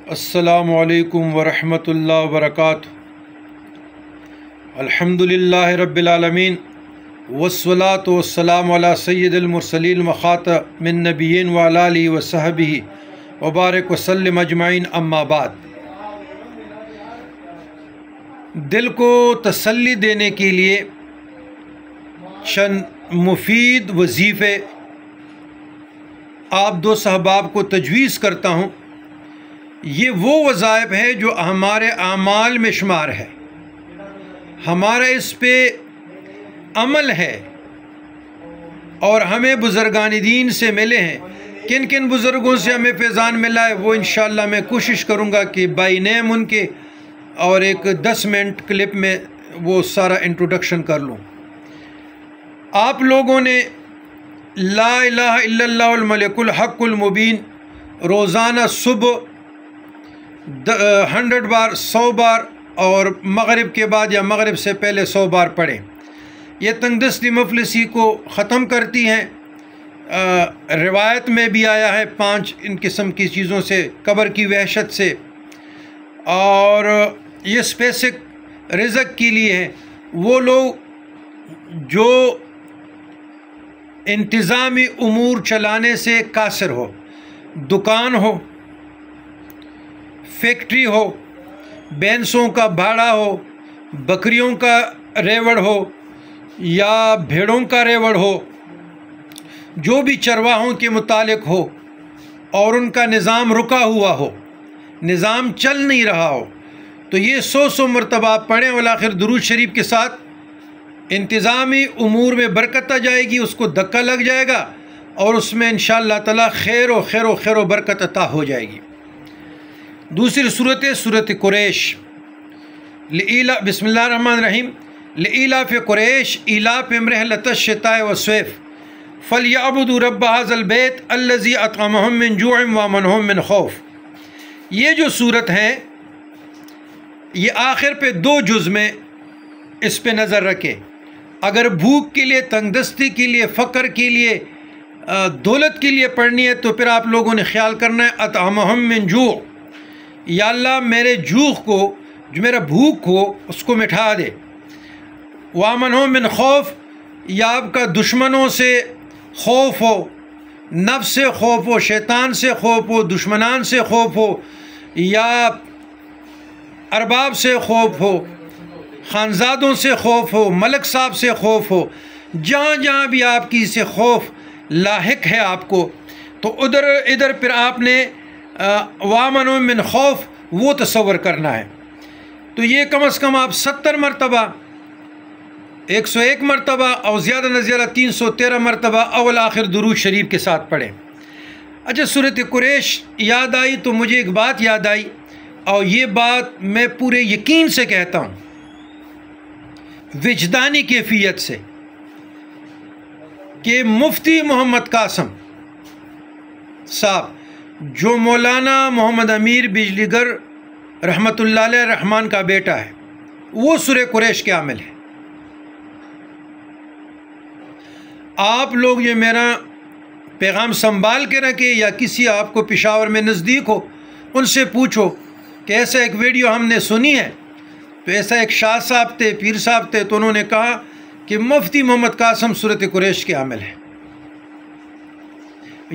السلام علیکم ورحمۃ اللہ وبرکاتہ۔ الحمدللہ رب العالمین والصلاة والسلام علی سید المرسلین وخاتم النبیین وعلی آلہ وصحبہ وبارک وسلم اجمعین، اما بعد۔ دل کو تسلی دینے کے لیے چند مفید وظیفے آپ دو احباب کو تجویز کرتا ہوں۔ یہ وہ وظائف ہیں جو ہمارے اعمال میں شمار ہے، ہمارا اس پہ عمل ہے، اور ہمیں بزرگان دین سے ملے ہیں۔ کن کن بزرگوں سے ہمیں فیضان ملا ہے وہ انشاءاللہ میں کوشش کروں گا کہ بائی نیم ان کے اور ایک 10 منٹ کلپ میں وہ سارا انٹروڈکشن کر لوں۔ آپ لوگوں نے لا الہ الا اللہ الملک الحق المبین روزانہ صبح 100 بار 100 بار اور مغرب کے بعد یا مغرب سے پہلے 100 بار پڑھیں۔ یہ تنگدستی مفلسی کو ختم کرتی ہیں۔ روایت میں بھی آیا ہے 5 ان قسم کی چیزوں سے، قبر کی وحشت سے، اور یہ اسپیسک رزق کے لیے ہے۔ وہ لوگ جو انتظامی امور چلانے سے قاصر ہو، دکان ہو، فیکٹری ہو، بینسوں کا بھاڑا ہو، بکریوں کا ریوڑ ہو یا بھیڑوں کا ریوڑ ہو، جو بھی چرواہوں کے متعلق ہو اور ان کا نظام رکا ہوا ہو، نظام چل نہیں رہا ہو، تو یہ 100 مرتبہ پڑھیں والآخر درود شریف کے ساتھ۔ انتظامی امور میں برکت آ جائے گی، اس کو دھکا لگ جائے گا اور اس میں انشاءاللہ تعالیٰ خیر و برکت عطا ہو جائے گی۔ دوسری صورت قریش، بسم اللہ الرحمن الرحیم۔ لإلاف قریش إلاف رحلة الشتاء والصيف فليعبدوا رب هذا البيت الذي أطعمهم من جوع وآمنهم من خوف۔ یہ جو صورت ہیں یہ آخر پہ 2 جز میں اس پہ نظر رکھے۔ اگر بھوک کے لیے، تنگدستی کے لیے، فقر کے لیے، دولت کے لیے پڑھنی ہے تو پھر آپ لوگوں نے خیال کرنا ہے اطعمهم من جوع، یا اللہ میرے جوع کو، جو میرا بھوک ہو اس کو مٹھا دے۔ وامنہم من خوف، یا آپ کا دشمنوں سے خوف ہو، نفس سے خوف ہو، شیطان سے خوف ہو، دشمنان سے خوف ہو، یا ارباب سے خوف ہو، خانزادوں سے خوف ہو، ملک صاحب سے خوف ہو، جہاں جہاں بھی آپ کی سے خوف لاحق ہے آپ کو، تو ادھر پھر آپ نے وامنوا من خوف وہ تصور کرنا ہے۔ تو یہ کم از کم آپ 70 مرتبہ، 101 مرتبہ اور زیادہ نہ زیادہ 313 مرتبہ اول آخر درود شریف کے ساتھ پڑھیں۔ اچھا، صورت قریش یاد آئی تو مجھے ایک بات یاد آئی، اور یہ بات میں پورے یقین سے کہتا ہوں، وجدانی کیفیت سے، کہ مفتی محمد قاسم صاحب جو مولانا محمد امیر بجلی گر رحمۃ اللہ علیہ الرحمن کا بیٹا ہے، وہ سورہ قریش کے عامل ہے۔ آپ لوگ یہ میرا پیغام سنبھال کے رکھیں، یا کسی آپ کو پشاور میں نزدیک ہو ان سے پوچھو کہ ایسا ایک ویڈیو ہم نے سنی ہے، تو ایسا ایک شاہ صاحب تھے، پیر صاحب تھے، تو انہوں نے کہا کہ مفتی محمد قاسم سورۃ قریش کے عامل ہے۔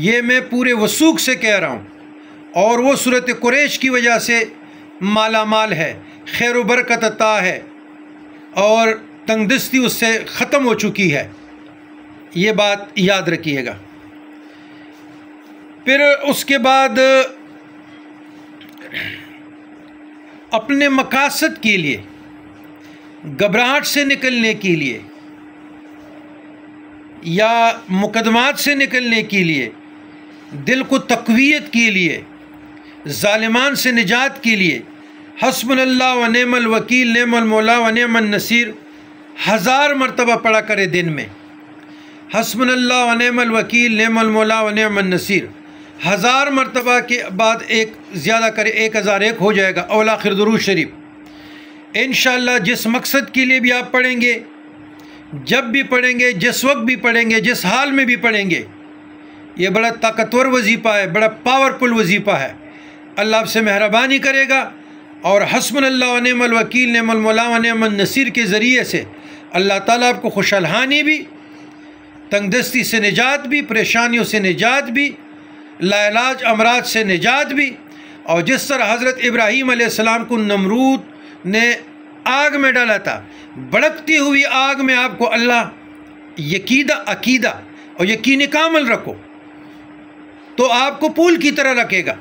یہ میں پورے وثوق سے کہہ رہا ہوں، اور وہ سورۃ قریش کی وجہ سے مالا مال ہے، خیر و برکت عطا ہے، اور تنگدستی اس سے ختم ہو چکی ہے۔ یہ بات یاد رکھیے گا۔ پھر اس کے بعد اپنے مقاصد کے لیے، گھبراہٹ سے نکلنے کے لیے، یا مقدمات سے نکلنے کے لیے، دل کو تقویت کے لیے، ظالمان سے نجات کے لیے، حسبنا اللہ و نعم الوکیل، نعم المولا و نعم النصیر 1000 مرتبہ پڑھا کرے دن میں۔ حسبنا اللہ و نعم الوکیل، نعم المولا و نعم النصیر 1000 مرتبہ کے بعد ایک زیادہ کرے، 1001 ہو جائے گا اول آخر درود شریف۔ انشاءاللہ جس مقصد کے لیے بھی آپ پڑھیں گے، جب بھی پڑھیں گے، جس وقت بھی پڑھیں گے، جس حال میں بھی پڑھیں گے، یہ بڑا طاقتور وظیفہ ہے، بڑا پاورفل وظیفہ ہے۔ اللہ آپ سے مہربانی کرے گا، اور حسبنا اللہ و نعم الوکیل، نعم المولا و نعم النصیر کے ذریعے سے اللہ تعالیٰ آپ کو خوشحالانی بھی، تنگ دستی سے نجات بھی، پریشانیوں سے نجات بھی، لا علاج امراض سے نجات بھی۔ اور جس طرح حضرت ابراہیم علیہ السلام کو نمرود نے آگ میں ڈالا تھا، بھڑکتی ہوئی آگ میں آپ کو اللہ عقیدہ اور یقین کامل رکھو تو آپ کو پھول کی طرح رکھے گا۔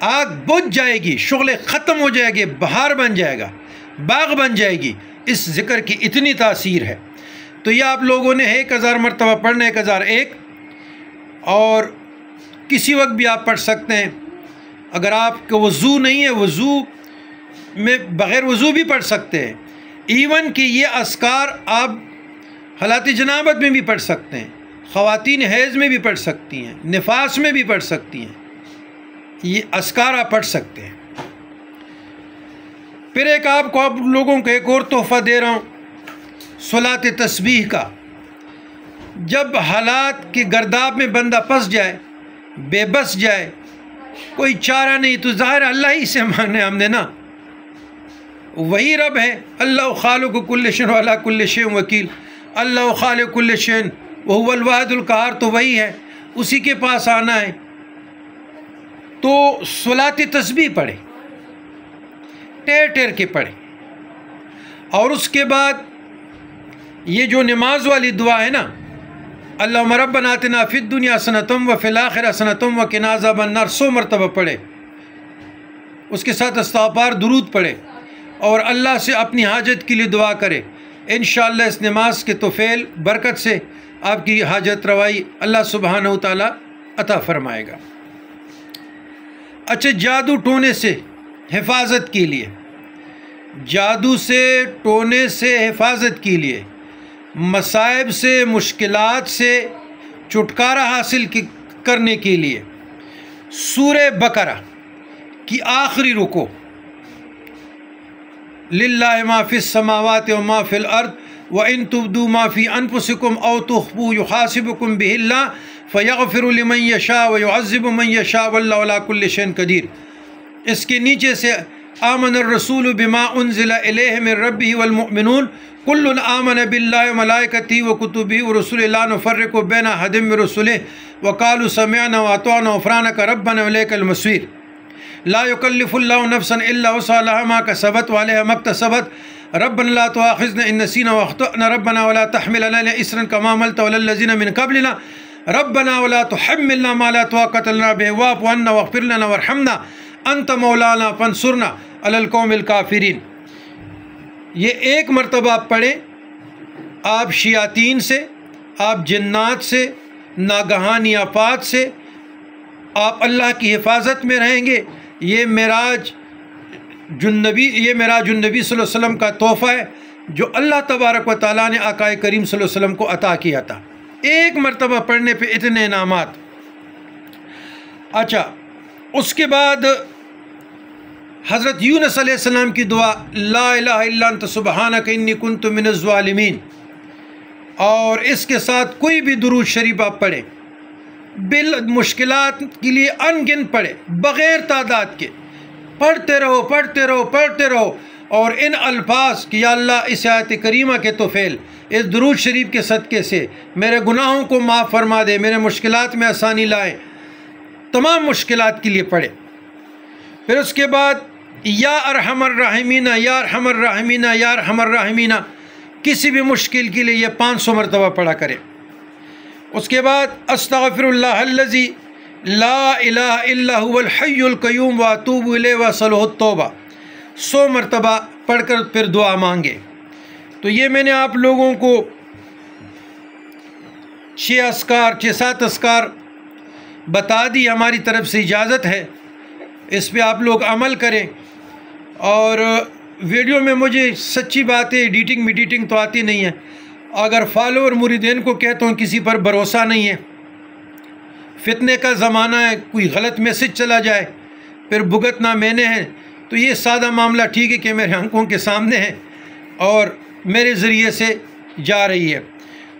آگ بجھ جائے گی، شغل ختم ہو جائے گی، بہار بن جائے گا، باغ بن جائے گی۔ اس ذکر کی اتنی تاثیر ہے۔ تو یہ آپ لوگوں نے 1000 مرتبہ پڑھنا، 1001، اور کسی وقت بھی آپ پڑھ سکتے ہیں۔ اگر آپ کو وضو نہیں ہے، وضو میں بغیر وضو بھی پڑھ سکتے ہیں۔ ایون کہ یہ اذکار آپ حالات جنابت میں بھی پڑھ سکتے ہیں، خواتین حیض میں بھی پڑھ سکتی ہیں، نفاس میں بھی پڑھ سکتی ہیں، یہ اذکار آپ پڑھ سکتے ہیں۔ پھر آپ لوگوں کو ایک اور تحفہ دے رہا ہوں، صلاۃ تسبیح کا۔ جب حالات کے گرداب میں بندہ پھنس جائے، بے بس جائے، کوئی چارہ نہیں، تو ظاہر اللہ ہی سے مانگنے ہم نے نا، وہی رب ہے۔ اللہ خالق کل شیء وعلی کل شیء وکیل، اللہ خالق کل شیء وہو الواحد القہار، تو وہی ہے، اسی کے پاس آنا ہے۔ تو صلاۃ تسبیح پڑھے، ٹیر ٹیر کے پڑھے، اور اس کے بعد یہ جو نماز والی دعا ہے نا، اللہم ربنا آتنا فی الدنیا حسنۃ وفی الآخرۃ حسنۃ وقنا عذاب النار، 100 مرتبہ پڑھے۔ اس کے ساتھ استغفار، درود پڑھے، اور اللہ سے اپنی حاجت کے لیے دعا کرے۔ انشاءاللہ اس نماز کے طفیل برکت سے آپ کی حاجت روائی اللہ سبحانہ و تعالیٰ عطا فرمائے گا۔ اچھا، جادو ٹونے سے حفاظت کے لیے، جادو سے ٹونے سے حفاظت کے لیے، مصائب سے، مشکلات سے چھٹکارا حاصل کرنے کے لیے سورہ بقرہ کی آخری رکوع، للہ ما فی السماوات و ما فی الارض وان تبدوا ما فی انفسکم او تخفوہ یحاسبکم بہ اللہ فیغفر لمن یشاء ویعذب من یشاء واللہ علی کل شیء قدیر۔ اس کے نیچے سے آمن الرسول بما انزل الیہ من ربہ والمؤمنون کل آمن باللہ وملائکتہ وکتبہ ورسلہ لا نفرق بین احد من رسلہ وقالوا سمعنا واطعنا غفرانک ربنا والیک المصیر۔ لا یکلف اللہ نفسا الا وسعها لها ما کسبت وعلیہا ما اکتسبت ربنا لا تؤاخذنا ان نسینا واخطأنا ربنا ولا تحمل علينا اسرا كما حملته على الذين من قبلنا ربنا ولا تحملنا ما لا طاقة لنا به واعف عنا واغفر لنا وارحمنا انت مولانا فانصرنا على القوم الكافرین۔ یہ ایک مرتبہ آپ پڑھیں، آپ شیاطین سے، آپ جنات سے، ناگہانی آفات سے آپ اللہ کی حفاظت میں رہیں گے۔ یہ معراج النبی صلی اللہ علیہ وسلم کا تحفہ ہے جو اللہ تبارک و تعالیٰ نے آقا کریم صلی اللہ علیہ وسلم کو عطا کیا تھا۔ ایک مرتبہ پڑھنے پہ اتنے انعامات۔ اچھا، اس کے بعد حضرت یونس علیہ السلام کی دعا، لا الہ الا انت سبحانک انی کنت من الظالمین، اور اس کے ساتھ کوئی بھی درود شریف آپ پڑھیں، مشکلات کے لیے ان گن پڑھے، بغیر تعداد کے پڑھتے رہو پڑھتے رہو پڑھتے رہو، اور ان الفاظ کہ یا اللہ اس آیت کریمہ کے طفیل، اس درود شریف کے صدقے سے میرے گناہوں کو معاف فرما دے، میرے مشکلات میں آسانی لائے، تمام مشکلات کے لیے پڑھے۔ پھر اس کے بعد یا ارحم الراحمین یا ارحم الراحمین یا ارحم الراحمین، کسی بھی مشکل کے لیے یہ 500 مرتبہ پڑھا کرے۔ اس کے بعد استغفر اللہ الذی لا الہ الا هو الحی القیوم واتوب الیہ واسألہ التوبہ، 100 مرتبہ پڑھ کر پھر دعا مانگے۔ تو یہ میں نے آپ لوگوں کو 6-7 اذکار بتا دی، ہماری طرف سے اجازت ہے، اس پہ آپ لوگ عمل کریں۔ اور ویڈیو میں مجھے سچی بات ہے ایڈیٹنگ تو آتی نہیں ہے، اگر فالوور مریدین کو کہتا ہوں کسی پر بھروسہ نہیں ہے، فتنے کا زمانہ ہے، کوئی غلط میسج چلا جائے پھر بھگتنا میں نے ہے، تو یہ سادہ معاملہ ٹھیک ہے کہ میرے آنکھوں کے سامنے ہے اور میرے ذریعے سے جا رہی ہے۔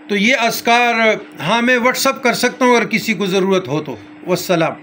تو یہ اذکار ہاں میں واٹس اپ کر سکتا ہوں اگر کسی کو ضرورت ہو تو. والسلام.